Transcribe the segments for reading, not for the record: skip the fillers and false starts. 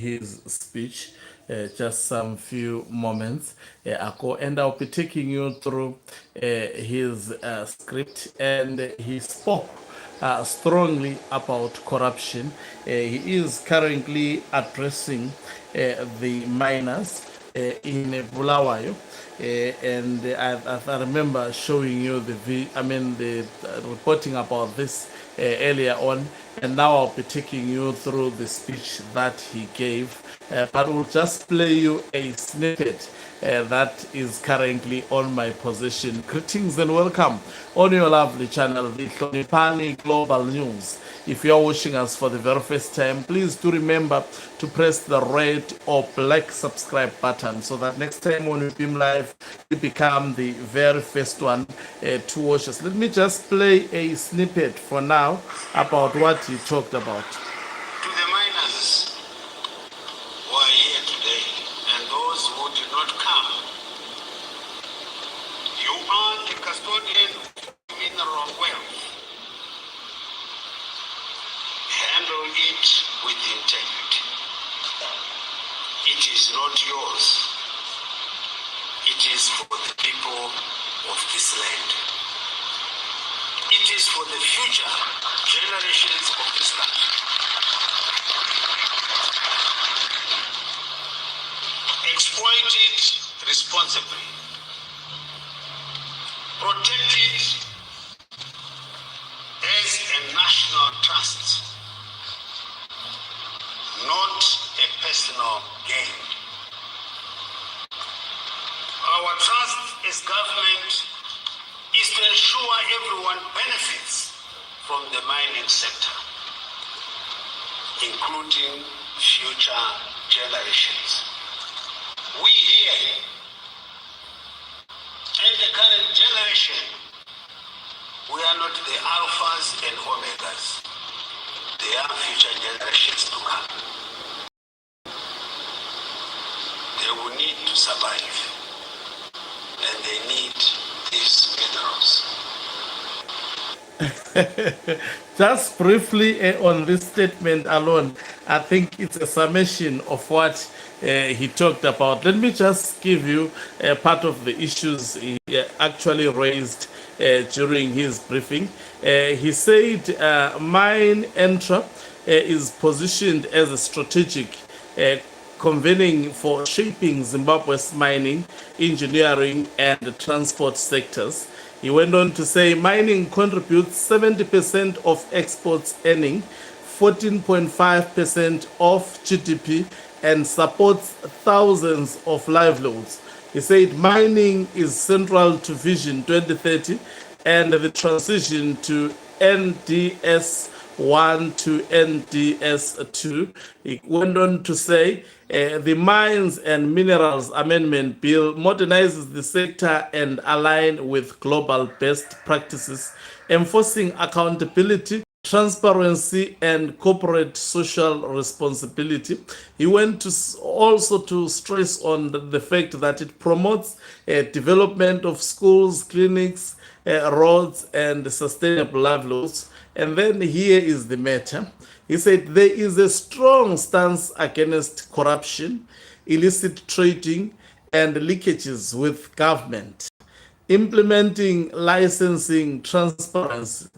his speech just some few moments ago, and I'll be taking you through his script. And he spoke strongly about corruption. He is currently addressing the miners in Bulawayo. And I remember showing you the reporting about this earlier on, and now I'll be taking you through the speech that he gave. But we'll just play you a snippet that is currently on my possession. Greetings and welcome on your lovely channel, the Hlonipani Global News. If you're watching us for the very first time, please do remember to press the red or black subscribe button so that next time when we beam live, you become the very first one to watch us. Let me just play a snippet for now about what he talked about. To the miners who are here today and those who did not come, you are the custodian of mineral wealth. Handle it with integrity. It is not yours. It is for the people of this land. It is for the future generations of this country. Exploit it responsibly. Protect it as a national trust, not a personal gain. Our trust as government is to ensure everyone benefits from the mining sector, including future generations. We here and the current generation, we are not the alphas and omegas. There are future generations to come. They will need to survive, and they need these minerals. Just briefly on this statement alone, I think it's a summation of what he talked about. Let me just give you part of the issues he actually raised during his briefing. He said mine Entra is positioned as a strategic convening for shaping Zimbabwe's mining, engineering, and transport sectors. He went on to say mining contributes 70% of exports, earning 14.5% of GDP, and supports thousands of livelihoods. He said mining is central to Vision 2030 and the transition to NDS 1 to NDS 2. He went on to say the Mines and Minerals Amendment Bill modernizes the sector and align with global best practices, enforcing accountability, transparency, and corporate social responsibility. He went to also to stress on the fact that it promotes development of schools, clinics, roads, and sustainable livelihoods. And then here is the matter. He said there is a strong stance against corruption, illicit trading, and leakages with government, implementing licensing transparency,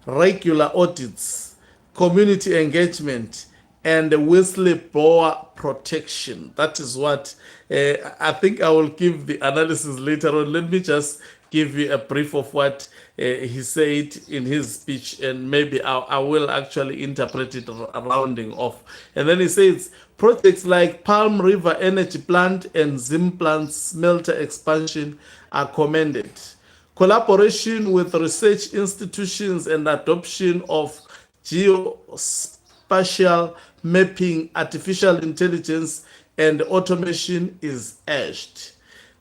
regular audits, community engagement, and whistleblower protection. That is what I think I will give the analysis later on. Let me just give you a brief of what he said in his speech, and maybe I will actually interpret it rounding off. And then he says projects like Palm River Energy Plant and Zimplant smelter expansion are commended. Collaboration with research institutions and adoption of geospatial mapping, artificial intelligence, and automation is urged.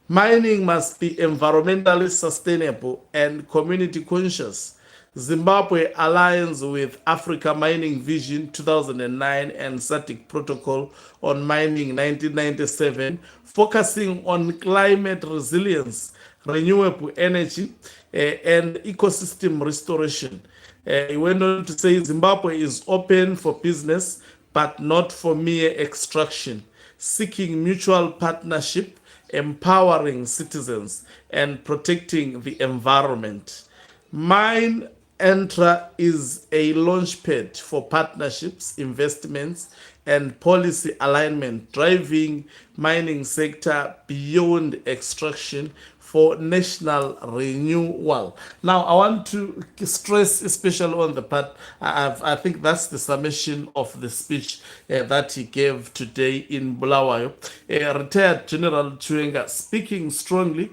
Mining must be environmentally sustainable and community conscious. Zimbabwe aligns with Africa Mining Vision 2009 and SADC Protocol on Mining 1997, focusing on climate resilience, renewable energy, and ecosystem restoration. He went on to say Zimbabwe is open for business, but not for mere extraction, seeking mutual partnership, empowering citizens, and protecting the environment. Mine Entra is a launchpad for partnerships, investments, and policy alignment, driving mining sector beyond extraction for national renewal. Now, I want to stress, especially on the part, I think that's the summation of the speech that he gave today in Bulawayo. Retired General Chiwenga speaking strongly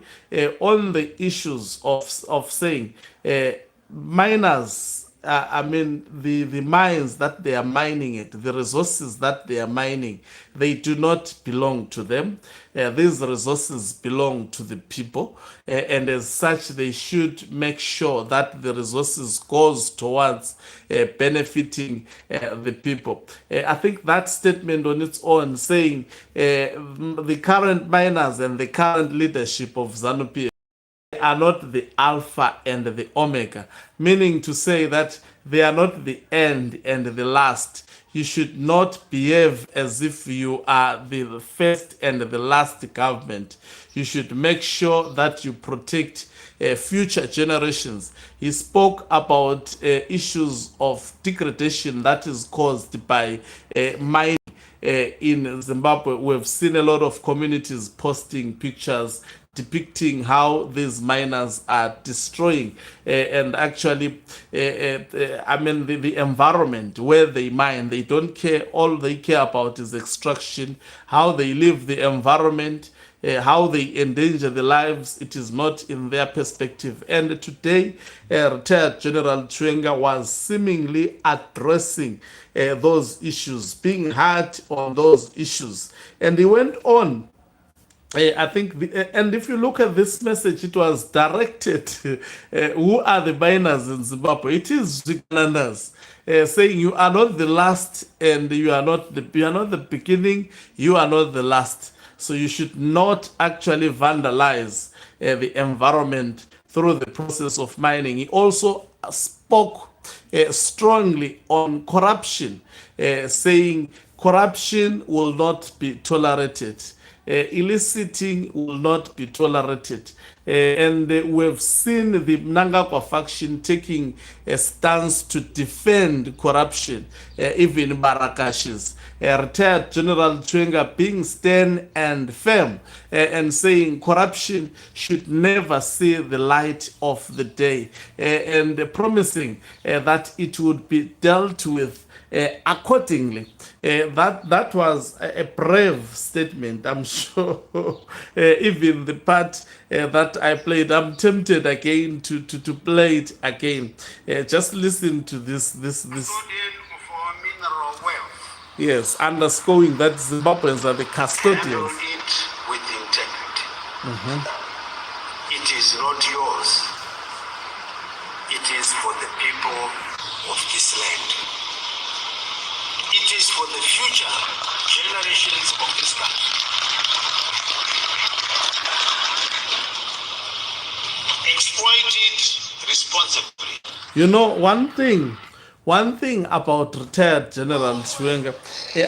on the issues of saying miners, the mines that they are mining it, the resources that they are mining, they do not belong to them. These resources belong to the people, and as such, they should make sure that the resources goes towards benefiting the people. I think that statement on its own, saying the current miners and the current leadership of ZANU-PF are not the alpha and the omega, meaning to say that they are not the end and the last. You should not behave as if you are the first and the last government. You should make sure that you protect future generations. He spoke about issues of degradation that is caused by mining in Zimbabwe. We've seen a lot of communities posting pictures depicting how these miners are destroying and actually the environment where they mine. They don't care. All they care about is extraction, how they leave the environment, how they endanger the lives. It is not in their perspective. And today, retired General Chiwenga was seemingly addressing those issues, being hard on those issues. And he went on, I think, and if you look at this message, it was directed. Who are the miners in Zimbabwe? It is Zimbabweans saying you are not the last, and you are not the beginning. You are not the last. So you should not actually vandalize the environment through the process of mining. He also spoke strongly on corruption, saying corruption will not be tolerated. Eliciting will not be tolerated. And we've seen the Mnangagwa faction taking a stance to defend corruption, even Barakashis. Retired General Chiwenga being stern and firm and saying corruption should never see the light of the day, and promising that it would be dealt with accordingly. That was a brave statement. I'm sure even the part that I played, I'm tempted again to play it again. Just listen to this. Custodian of our mineral wealth. Yes, underscoring that Zimbabweans are the Handle custodians. it with integrity. It is not yours. It is for the people of this land. It is for the future generations of this country. Exploit it responsibly. You know, one thing about retired General Chiwenga,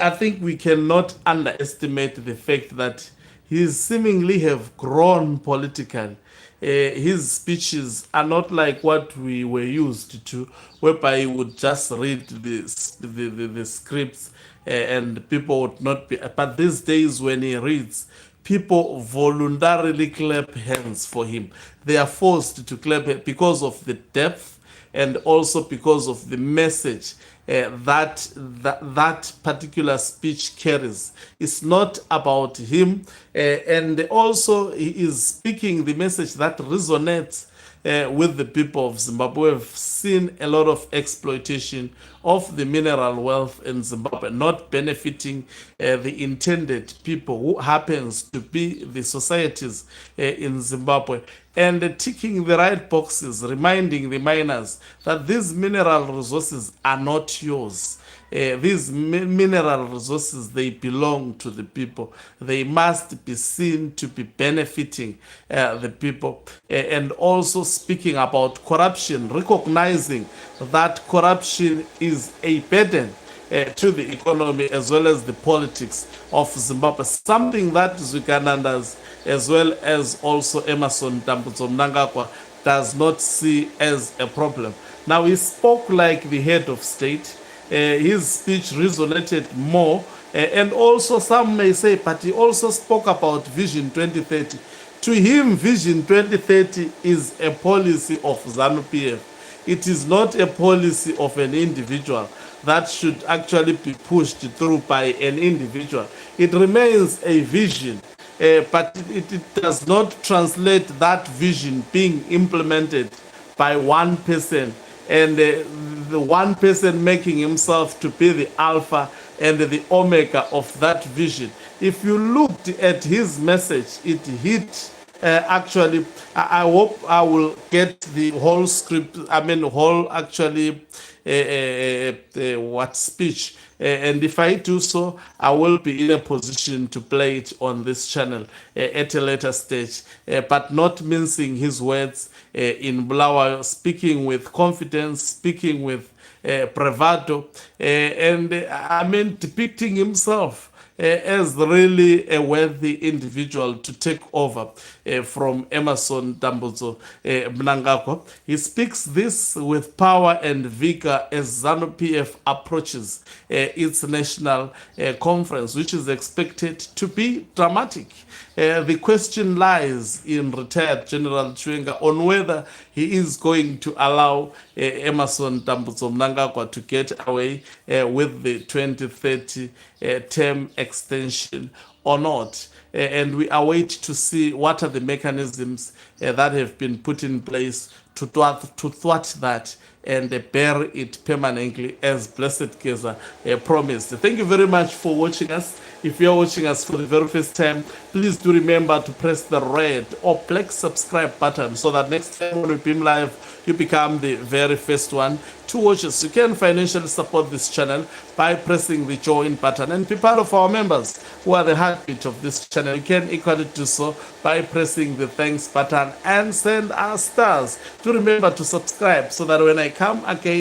I think we cannot underestimate the fact that he seemingly have grown politically. His speeches are not like what we were used to, whereby he would just read the scripts and people would not be. But these days, when he reads, people voluntarily clap hands for him. They are forced to clap because of the depth and also because of the message that particular speech carries. It's not about him, and also he is speaking the message that resonates with the people of Zimbabwe. We've seen a lot of exploitation of the mineral wealth in Zimbabwe, not benefiting the intended people, who happens to be the societies in Zimbabwe, and ticking the right boxes, reminding the miners that these mineral resources are not yours. These mineral resources, they belong to the people. They must be seen to be benefiting the people. And also speaking about corruption, recognizing that corruption is a burden to the economy as well as the politics of Zimbabwe, something that Ugandans as well as also Emerson Dambudzo Mnangagwa does not see as a problem. Now, he spoke like the head of state. His speech resonated more, and also some may say, but he also spoke about Vision 2030. To him, Vision 2030 is a policy of ZANU-PF. It is not a policy of an individual that should actually be pushed through by an individual. It remains a vision, but it does not translate that vision being implemented by one person, and the one person making himself to be the alpha and the omega of that vision. If you looked at his message, it hit actually. I hope I will get the whole script, whole actually what speech. And if I do so, I will be in a position to play it on this channel at a later stage, but not mincing his words in Bulawayo, speaking with confidence, speaking with bravado, and depicting himself as really a worthy individual to take over from Emerson Dambudzo Mnangagwa. He speaks this with power and vigor as ZANU-PF approaches its national conference, which is expected to be dramatic. The question lies in retired General Chiwenga on whether he is going to allow Emerson Dambudzo Mnangagwa to get away with the 2030 term extension or not. And we await to see what are the mechanisms that have been put in place to thwart that and bury it permanently, as Blessed Keza promised. Thank you very much for watching us. If you're watching us for the very first time, please do remember to press the red or black subscribe button so that next time when we beam live, you become the very first one to watch us. You can financially support this channel by pressing the join button and be part of our members who are the heartbeat of this channel. You can equally do so by pressing the thanks button and send us stars. Do remember to subscribe so that when I come again